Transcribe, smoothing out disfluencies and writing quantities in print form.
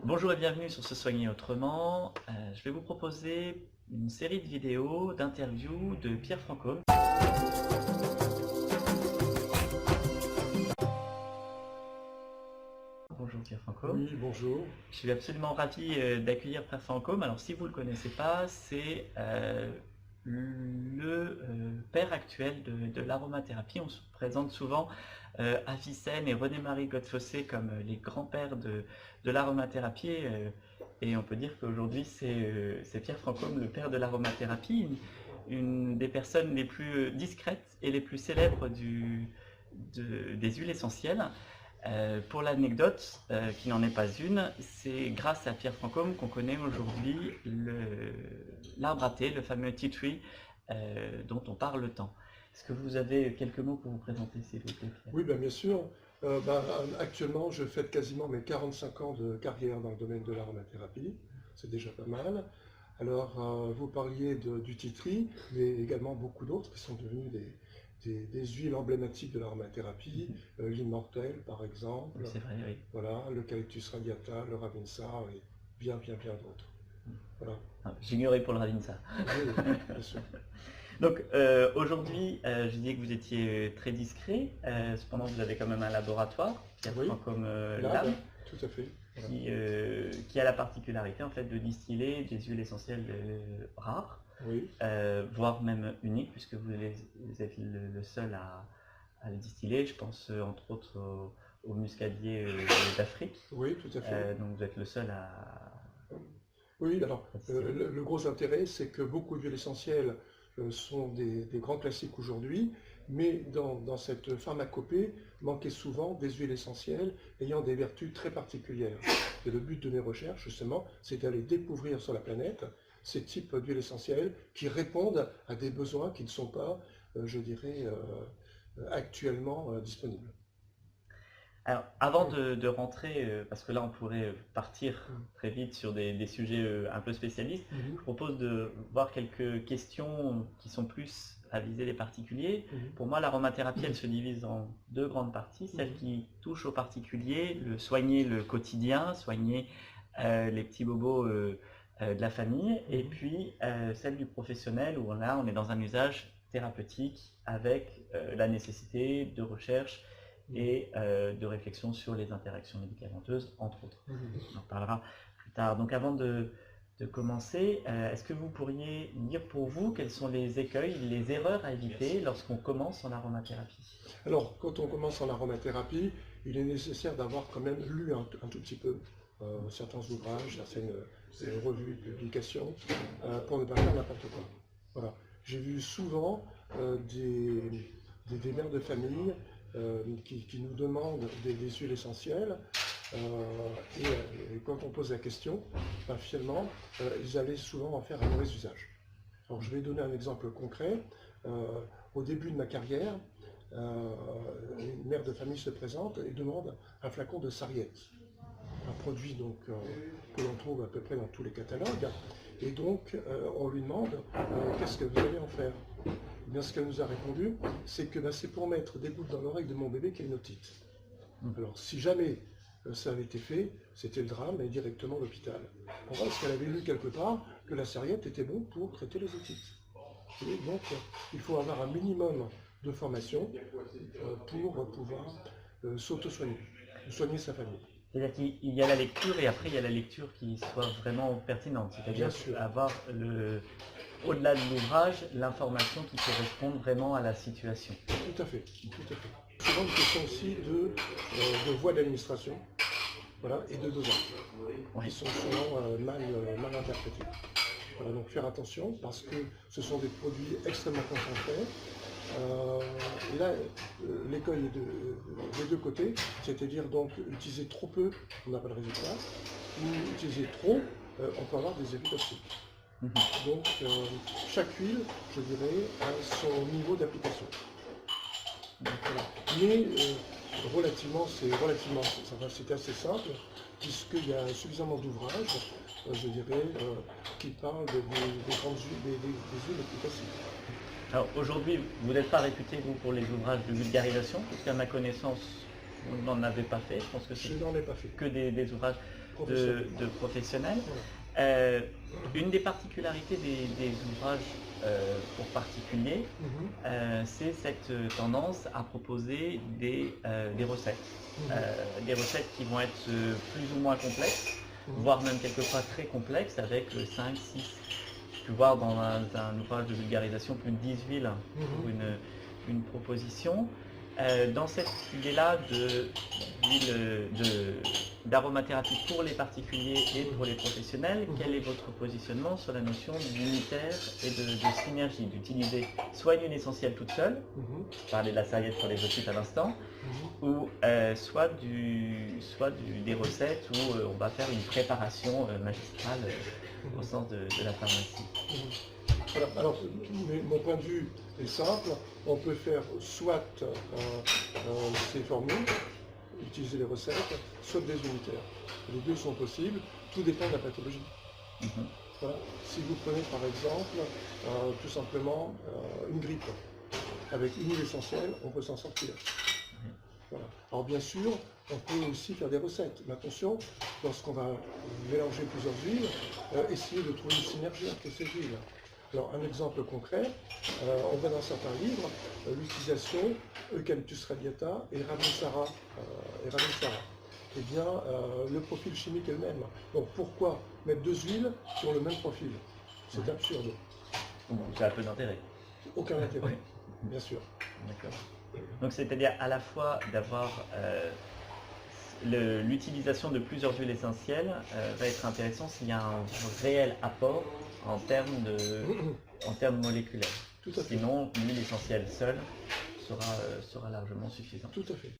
Bonjour et bienvenue sur Se Soigner Autrement. Je vais vous proposer une série de vidéos d'interviews de Pierre Francôme. Bonjour Pierre Francôme. Oui, bonjour. Je suis absolument ravi d'accueillir Pierre Francôme. Alors si vous ne le connaissez pas, c'est le père actuel de l'aromathérapie. On se présente souvent Avicenne et René-Marie Godefessé comme les grands-pères de l'aromathérapie. Et on peut dire qu'aujourd'hui, c'est Pierre Francôme, le père de l'aromathérapie, une des personnes les plus discrètes et les plus célèbres des huiles essentielles. Pour l'anecdote, qui n'en est pas une, c'est grâce à Pierre Francôme qu'on connaît aujourd'hui l'arbre à thé, le fameux tea tree dont on parle tant. Est-ce que vous avez quelques mots pour vous présenter, s'il vous plaît, Pierre? Oui, bien sûr. Actuellement, je fête quasiment mes 45 ans de carrière dans le domaine de l'aromathérapie. C'est déjà pas mal. Alors, vous parliez du tea tree, mais également beaucoup d'autres qui sont devenus des huiles emblématiques de l'aromathérapie. L'immortel, par exemple. C'est vrai, oui. Voilà, l'Eucalyptus radiata, le Ravinsa et bien d'autres. Voilà. J'ignorais pour le Ravinsa. Oui, bien sûr. Donc aujourd'hui, je disais que vous étiez très discret, cependant vous avez quand même un laboratoire, Pierre Francôme Lab, tout à fait. Qui a la particularité en fait de distiller des huiles essentielles rares, voire même uniques, puisque vous êtes le seul à le distiller. Je pense entre autres au muscadier d'Afrique. Oui, tout à fait. Donc vous êtes le seul à... Oui, alors le gros intérêt, c'est que beaucoup d'huiles essentielles sont des grands classiques aujourd'hui, mais dans cette pharmacopée manquait souvent des huiles essentielles ayant des vertus très particulières. Et le but de mes recherches, justement, c'est d'aller découvrir sur la planète ces types d'huiles essentielles qui répondent à des besoins qui ne sont pas, je dirais, actuellement disponibles. Alors, avant de rentrer, parce que là on pourrait partir très vite sur des sujets un peu spécialistes, je propose de voir quelques questions qui sont plus à viser les particuliers. Pour moi, l'aromathérapie, elle se divise en deux grandes parties. Celle qui touche aux particuliers, soigner le quotidien, soigner les petits bobos de la famille, et puis celle du professionnel, où là on est dans un usage thérapeutique avec la nécessité de recherche et de réflexion sur les interactions médicamenteuses, entre autres. On en parlera plus tard. Donc avant de commencer, est-ce que vous pourriez dire pour vous quels sont les écueils, les erreurs à éviter lorsqu'on commence en aromathérapie? Alors, quand on commence en aromathérapie, il est nécessaire d'avoir quand même lu un tout petit peu certains ouvrages, certaines revues, publications, pour ne pas faire n'importe quoi. Voilà. J'ai vu souvent des mères de famille qui nous demandent des huiles essentielles et quand on pose la question, finalement, ils allaient souvent en faire un mauvais usage. Alors je vais donner un exemple concret. Au début de ma carrière, une mère de famille se présente et demande un flacon de sarriette, un produit donc, que l'on trouve à peu près dans tous les catalogues. Et donc on lui demande qu'est-ce que vous allez en faire? Eh bien, ce qu'elle nous a répondu, c'est que c'est pour mettre des gouttes dans l'oreille de mon bébé qui a une otite. Alors, si jamais ça avait été fait, c'était le drame et directement l'hôpital. Pourquoi? Parce qu'elle avait lu quelque part que la sarriette était bon pour traiter les otites. Et donc, il faut avoir un minimum de formation pour pouvoir s'auto-soigner, soigner sa famille. C'est-à-dire qu'il y a la lecture et après il y a la lecture qui soit vraiment pertinente, c'est-à-dire avoir au-delà de l'ouvrage, l'information qui correspond vraiment à la situation. Tout à fait, tout à fait. Souvent une question aussi de voie d'administration, voilà, et de dosage, qui sont souvent mal interprétés. Voilà, donc faire attention parce que ce sont des produits extrêmement concentrés. Et là, l'écueil est des deux côtés, c'est-à-dire donc utiliser trop peu, on n'a pas de résultat, ou utiliser trop, on peut avoir des effets toxiques. Donc chaque huile, je dirais, a son niveau d'application. Voilà. Mais relativement, c'est assez simple, puisqu'il y a suffisamment d'ouvrages, je dirais, qui parlent des grandes huiles, des huiles les plus faciles. Alors aujourd'hui, vous n'êtes pas réputé, vous, pour les ouvrages de vulgarisation, puisqu'à ma connaissance, vous n'en avez pas fait. Je pense que c'est Je n'en ai pas fait. Que des ouvrages de professionnels. Une des particularités des ouvrages pour particuliers, c'est cette tendance à proposer des recettes. Des recettes qui vont être plus ou moins complexes, voire même quelquefois très complexes, avec 5, 6. Je peux voir dans un ouvrage de vulgarisation plus de 10 huiles pour une proposition. Dans cette idée-là d'aromathérapie pour les particuliers et pour les professionnels, quel est votre positionnement sur la notion d'unitaire et de synergie, d'utiliser soit une huile essentielle toute seule, je parlais de la serviette pour les otites à l'instant, ou soit des recettes où on va faire une préparation magistrale au sens de la pharmacie. Voilà. Alors, mon point de vue est simple. On peut faire soit ces formules, utiliser les recettes, soit des unitaires. Les deux sont possibles, tout dépend de la pathologie. Voilà. Si vous prenez par exemple tout simplement une grippe, avec une huile essentielle, on peut s'en sortir. Voilà. Alors bien sûr, on peut aussi faire des recettes. Mais attention, lorsqu'on va mélanger plusieurs huiles, essayer de trouver une synergie entre ces huiles. Alors un exemple concret, on voit dans certains livres l'utilisation Eucalyptus radiata et Ravensara. Eh bien, le profil chimique est le même. Donc pourquoi mettre deux huiles qui ont le même profil? C'est absurde. Ça a peu d'intérêt. Aucun intérêt, bien sûr. D'accord. Donc c'est-à-dire à la fois d'avoir l'utilisation de plusieurs huiles essentielles va être intéressant s'il y a un réel apport en termes moléculaires. Tout à fait. Sinon, l'huile essentielle seule sera largement suffisante. Tout à fait.